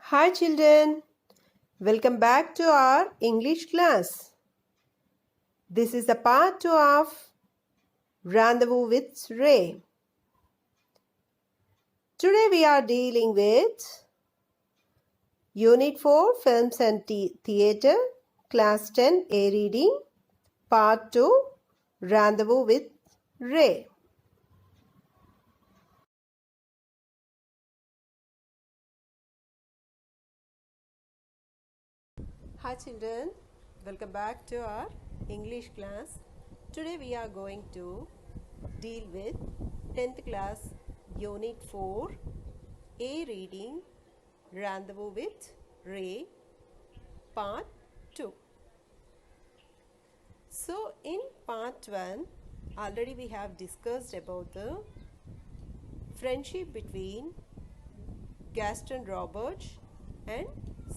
Hi children, welcome back to our English class. This is the part 2 of Rendezvous with Ray. Today we are dealing with Unit 4 Films and Theatre, Class 10 A Reading, Part 2 Rendezvous with Ray. Hi children, welcome back to our English class. Today we are going to deal with 10th class Unit 4 A Reading, Rendezvous with Ray, Part 2. So in Part 1, already we have discussed about the friendship between Gaston Robert and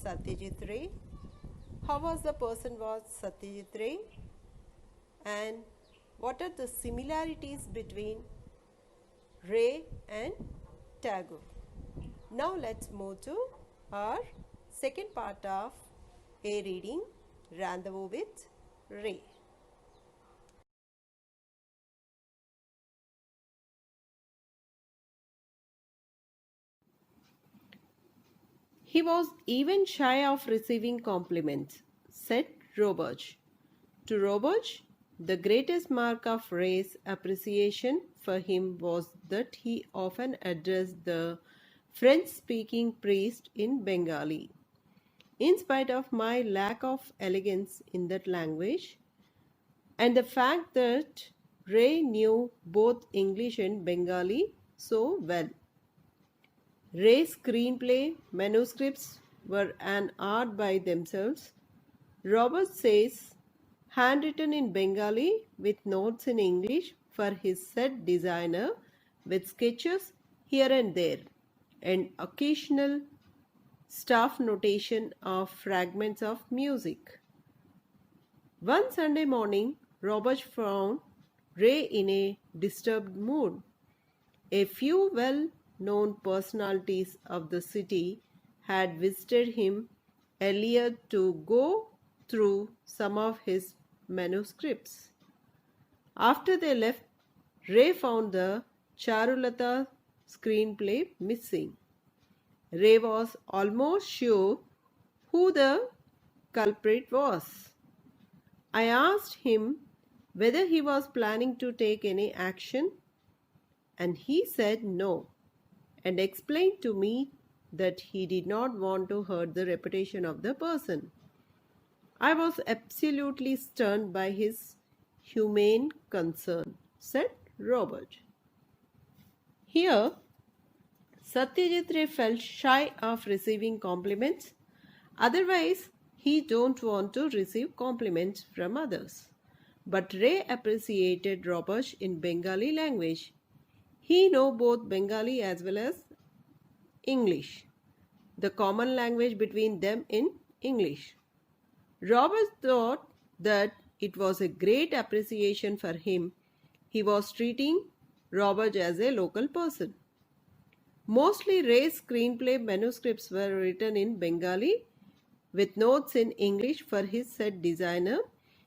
Satyajit Ray. How was the person was Satyajit Ray, and what are the similarities between Ray and Tagore. Now let's move to our second part of A Reading, Rendezvous with Ray. He was even shy of receiving compliments, said Robert. To Robert, the greatest mark of Ray's appreciation for him was that he often addressed the French-speaking priest in Bengali. In spite of my lack of elegance in that language, and the fact that Ray knew both English and Bengali so well. Ray's screenplay manuscripts were an art by themselves. Robert says, handwritten in Bengali with notes in English for his set designer, with sketches here and there, and occasional staff notation of fragments of music. One Sunday morning, Robert found Ray in a disturbed mood. A few well-known personalities of the city had visited him earlier to go through some of his manuscripts. After they left, Ray found the Charulata screenplay missing. Ray was almost sure who the culprit was. I asked him whether he was planning to take any action, and he said no, and explained to me that he did not want to hurt the reputation of the person. I was absolutely stunned by his humane concern, said Robert. Here, Satyajit Ray felt shy of receiving compliments. Otherwise, he don't want to receive compliments from others. But Ray appreciated Robert in Bengali language. He knew both Bengali as well as English, the common language between them in English. Robert thought that it was a great appreciation for him. He was treating Robert as a local person. Mostly Ray's screenplay manuscripts were written in Bengali with notes in English for his set designer.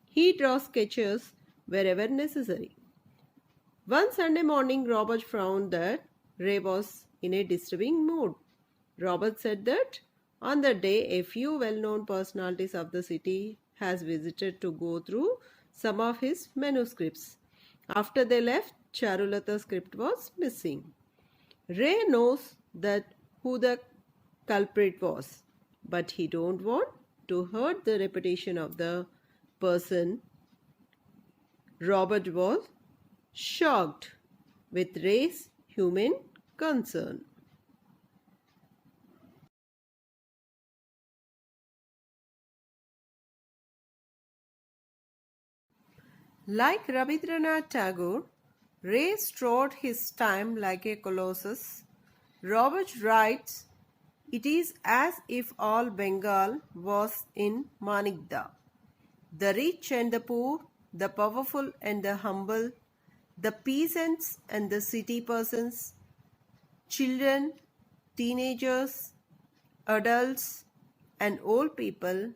He draws sketches wherever necessary. One Sunday morning, Robert found that Ray was in a disturbing mood. Robert said that on the day a few well-known personalities of the city has visited to go through some of his manuscripts. After they left, Charulata's script was missing. Ray knows that who the culprit was, but he don't want to hurt the reputation of the person. Robert was shocked with Ray's humane concern. Like Rabindranath Tagore, Ray strode his time like a colossus. Robert writes, "It is as if all Bengal was in Manikda. The rich and the poor, the powerful and the humble, the peasants and the city persons, children, teenagers, adults and old people,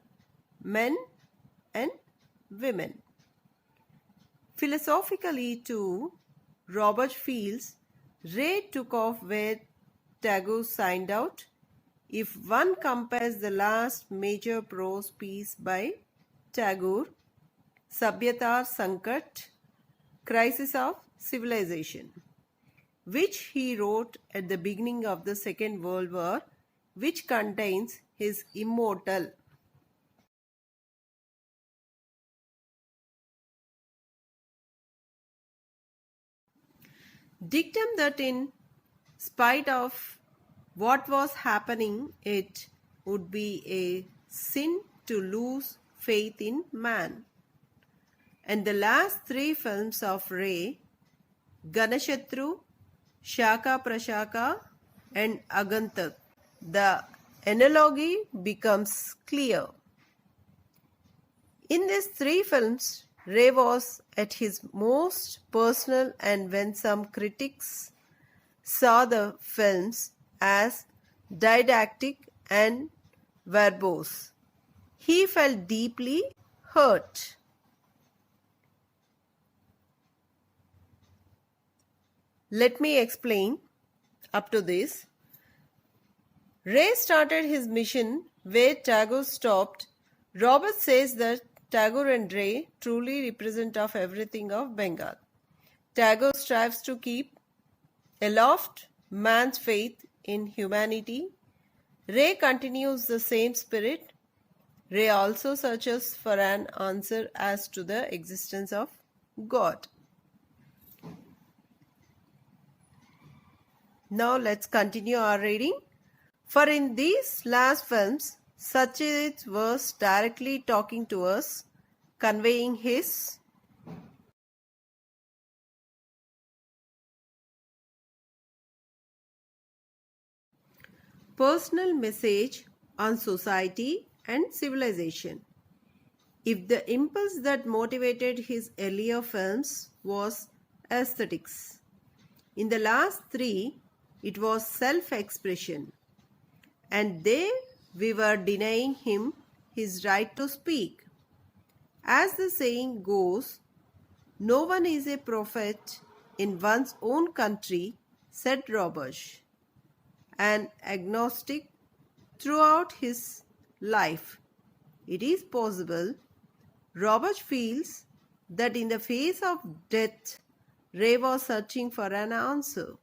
men and women. Philosophically, too, Robert feels Ray took off where Tagore signed out. If one compares the last major prose piece by Tagore, Sabyatar Sankat, Crisis of Civilization, which he wrote at the beginning of the Second World War, which contains his immortal dictum that in spite of what was happening, it would be a sin to lose faith in man. And the last three films of Ray, Ganashatru, Shaka Prashaka, and Agantak, the analogy becomes clear. In these three films, Ray was at his most personal, and when some critics saw the films as didactic and verbose, he felt deeply hurt. Let me explain up to this. Ray started his mission where Tagore stopped. Robert says that Tagore and Ray truly represent of everything of Bengal. Tagore strives to keep aloft man's faith in humanity. Ray continues the same spirit. Ray also searches for an answer as to the existence of God. Now let's continue our reading. For in these last films, Satyajit was directly talking to us, conveying his personal message on society and civilization. If the impulse that motivated his earlier films was aesthetics, in the last three, it was self-expression. And there we were denying him his right to speak. As the saying goes, no one is a prophet in one's own country, said Robert. An agnostic throughout his life, it is possible, Robert feels that in the face of death, Ray was searching for an answer.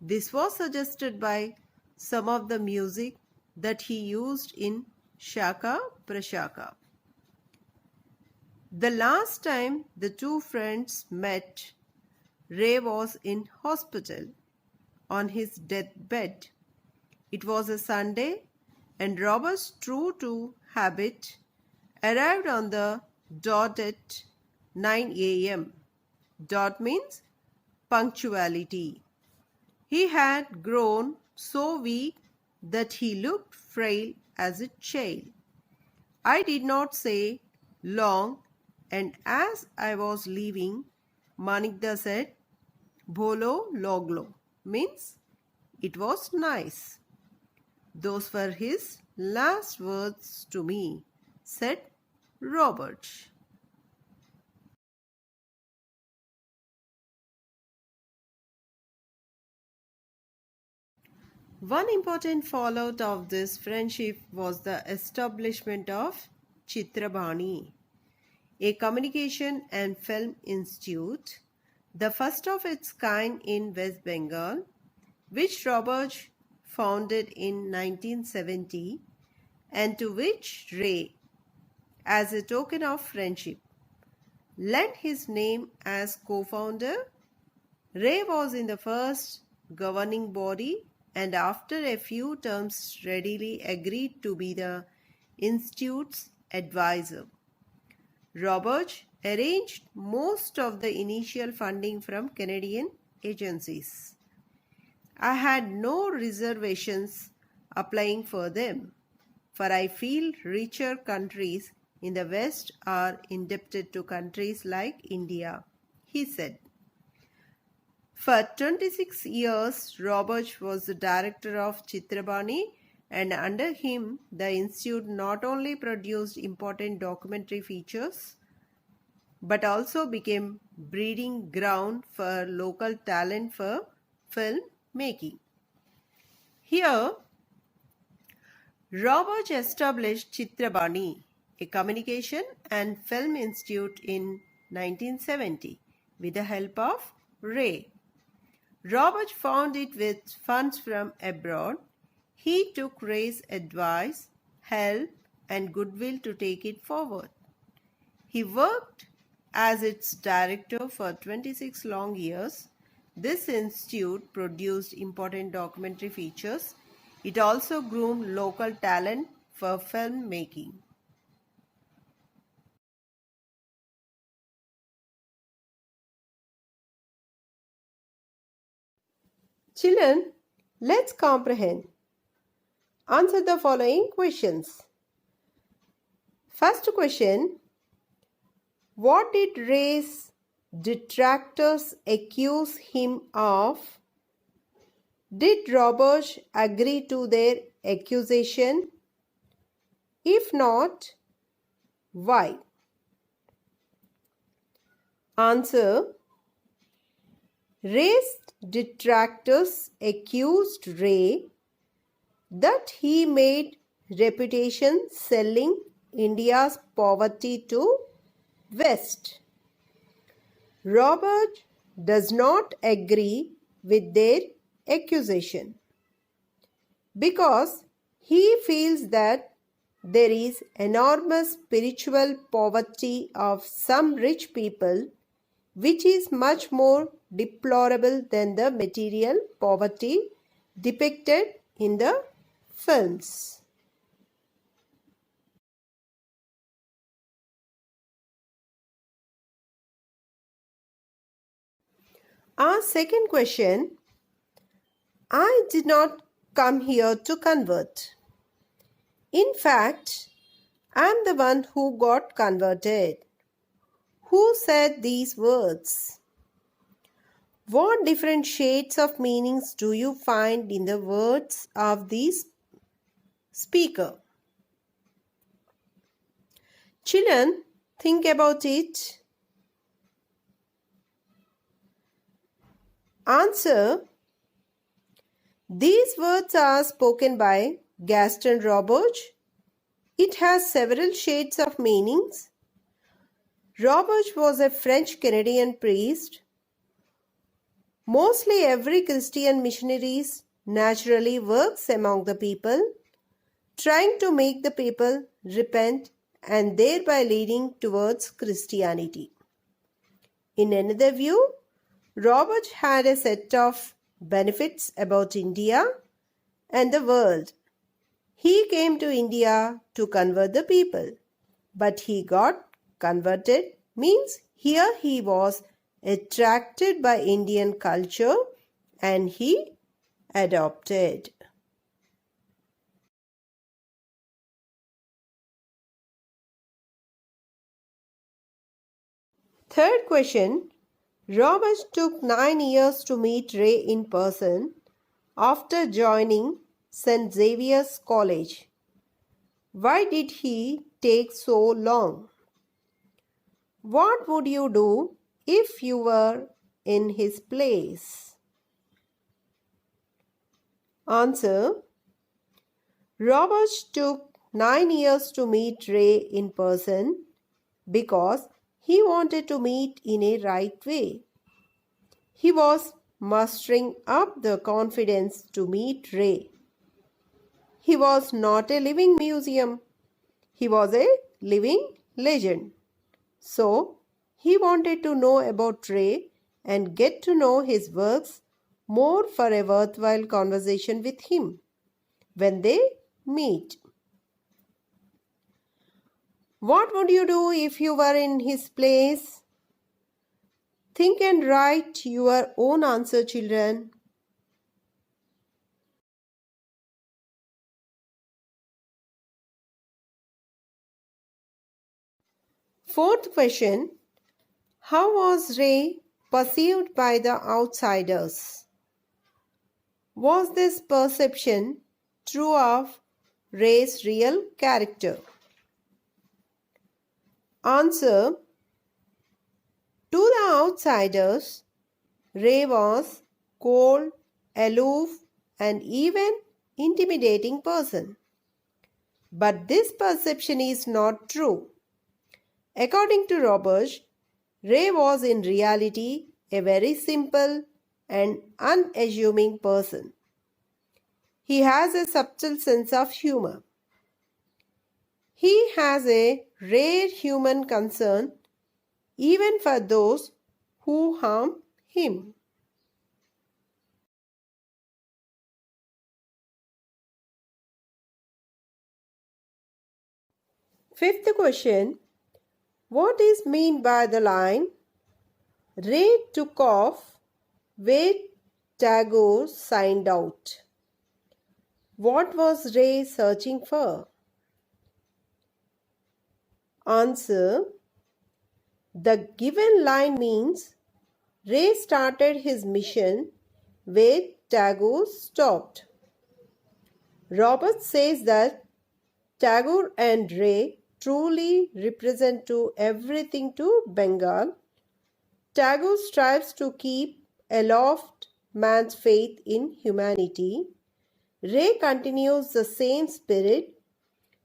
This was suggested by some of the music that he used in Shaka Prashaka. The last time the two friends met, Ray was in hospital on his deathbed. It was a Sunday, and Roberts, true to habit, arrived on the dot at 9 a.m. Dot means punctuality. He had grown so weak that he looked frail as a child. I did not say long, and as I was leaving, Manikda said, Bholo Loglo, means it was nice. Those were his last words to me, said Robert. One important fallout of this friendship was the establishment of Chitrabani, a communication and film institute, the first of its kind in West Bengal, which Robert founded in 1970 and to which Ray, as a token of friendship, lent his name as co-founder. Ray was in the first governing body and after a few terms readily agreed to be the institute's advisor. Robert arranged most of the initial funding from Canadian agencies. I had no reservations applying for them, for I feel richer countries in the West are indebted to countries like India, he said. For 26 years, Robert was the director of Chitrabani and under him, the institute not only produced important documentary features but also became breeding ground for local talent for film making. Here, Robert established Chitrabani, a communication and film institute in 1970 with the help of Ray. Robert found it with funds from abroad. He took Ray's advice, help, and goodwill to take it forward. He worked as its director for 26 long years. This institute produced important documentary features. It also groomed local talent for film making. Children, let's comprehend. Answer the following questions. First question, what did Ray's detractors accuse him of? Did Robert agree to their accusation? If not, why? Answer, Ray's detractors accused Ray that he made reputation selling India's poverty to West. Robert does not agree with their accusation because he feels that there is enormous spiritual poverty of some rich people which is much more deplorable than the material poverty depicted in the films. Our second question, I did not come here to convert. In fact, I am the one who got converted. Who said these words? What different shades of meanings do you find in the words of this speaker? Children, think about it. Answer. These words are spoken by Gaston Robert. It has several shades of meanings. Robert was a French-Canadian priest. Mostly every Christian missionary naturally works among the people, trying to make the people repent and thereby leading towards Christianity. In another view, Robert had a set of benefits about India and the world. He came to India to convert the people, but he got converted means here he was attracted by Indian culture and he adopted. Third question, Robert took 9 years to meet Ray in person after joining St. Xavier's College. Why did he take so long? What would you do if you were in his place? Answer. Robert took 9 years to meet Ray in person because he wanted to meet in a right way. He was mustering up the confidence to meet Ray. He was not a living museum. He was a living legend. So, he wanted to know about Ray and get to know his works more for a worthwhile conversation with him when they meet. What would you do if you were in his place? Think and write your own answer, children. Fourth question, how was Ray perceived by the outsiders? Was this perception true of Ray's real character? Answer. To the outsiders, Ray was cold, aloof, and even intimidating person. But this perception is not true. According to Roberts, Ray was in reality a very simple and unassuming person. He has a subtle sense of humor. He has a rare human concern even for those who harm him. Fifth question. What is meant by the line, Ray took off where Tagore signed out? What was Ray searching for? Answer. The given line means Ray started his mission where Tagore stopped. Roberts says that Tagore and Ray truly represent to everything to Bengal. Tagore strives to keep aloft man's faith in humanity. Ray continues the same spirit.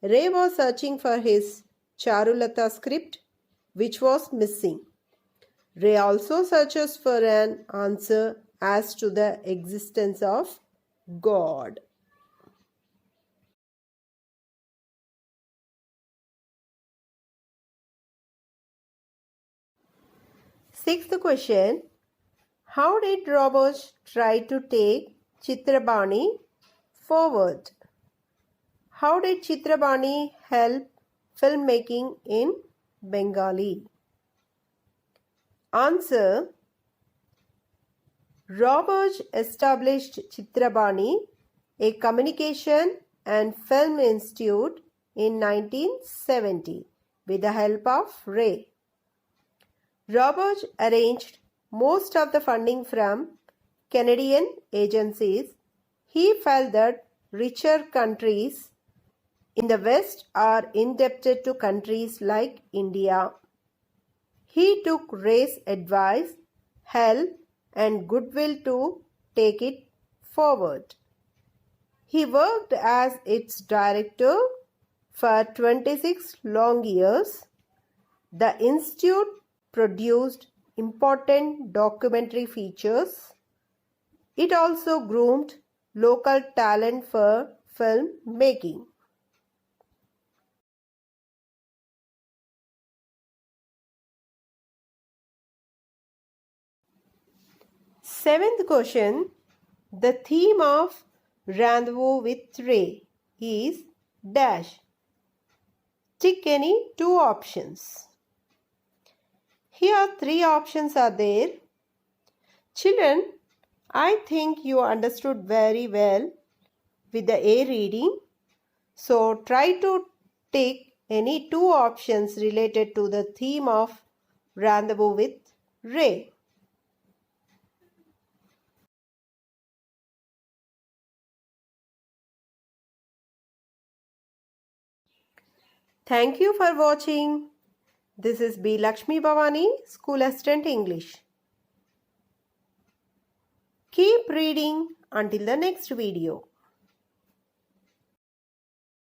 Ray was searching for his Charulata script, which was missing. Ray also searches for an answer as to the existence of God. Sixth question. How did Roberts try to take Chitrabani forward? How did Chitrabani help filmmaking in Bengali? Answer. Roberts established Chitrabani, a communication and film institute, in 1970 with the help of Ray. Roberts arranged most of the funding from Canadian agencies. He felt that richer countries in the West are indebted to countries like India. He took Ray's advice, help, and goodwill to take it forward. He worked as its director for 26 long years. The institute produced important documentary features. It also groomed local talent for film making. Seventh question. The theme of Rendezvous with Ray is dash. Tick any two options. Here three options are there. Children, I think you understood very well with the A reading. So try to tick any two options related to the theme of Rendezvous with Ray. Thank you for watching. This is B.L.Bhavani, School Assistant English. Keep reading until the next video.